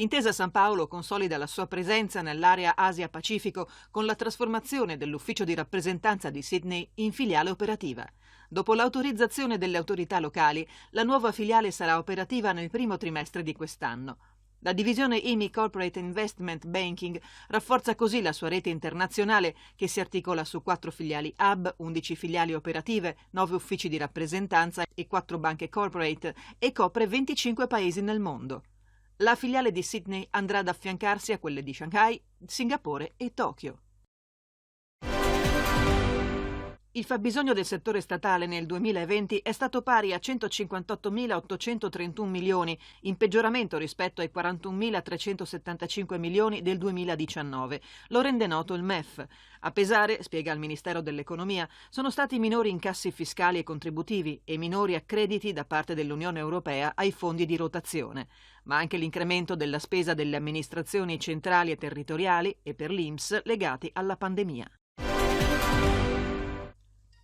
Intesa San Paolo consolida la sua presenza nell'area Asia-Pacifico con la trasformazione dell'ufficio di rappresentanza di Sydney in filiale operativa. Dopo l'autorizzazione delle autorità locali, la nuova filiale sarà operativa nel primo trimestre di quest'anno. La divisione IMI Corporate Investment Banking rafforza così la sua rete internazionale che si articola su 4 filiali hub, 11 filiali operative, 9 uffici di rappresentanza e 4 banche corporate e copre 25 paesi nel mondo. La filiale di Sydney andrà ad affiancarsi a quelle di Shanghai, Singapore e Tokyo. Il fabbisogno del settore statale nel 2020 è stato pari a 158.831 milioni, in peggioramento rispetto ai 41.375 milioni del 2019. Lo rende noto il MEF. A pesare, spiega il Ministero dell'Economia, sono stati minori incassi fiscali e contributivi e minori accrediti da parte dell'Unione Europea ai fondi di rotazione, ma anche l'incremento della spesa delle amministrazioni centrali e territoriali e per l'INPS legati alla pandemia.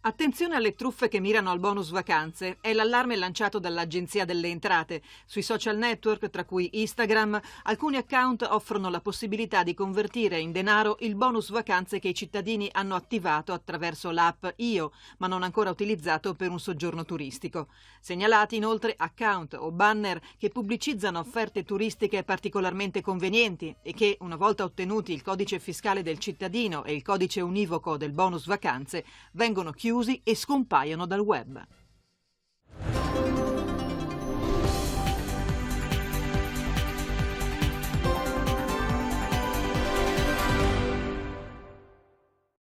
Attenzione alle truffe che mirano al bonus vacanze, è l'allarme lanciato dall'Agenzia delle Entrate. Sui social network, tra cui Instagram, alcuni account offrono la possibilità di convertire in denaro il bonus vacanze che i cittadini hanno attivato attraverso l'app Io, ma non ancora utilizzato per un soggiorno turistico. Segnalati inoltre account o banner che pubblicizzano offerte turistiche particolarmente convenienti e che, una volta ottenuti il codice fiscale del cittadino e il codice univoco del bonus vacanze, vengono chiusi e scompaiono dal web.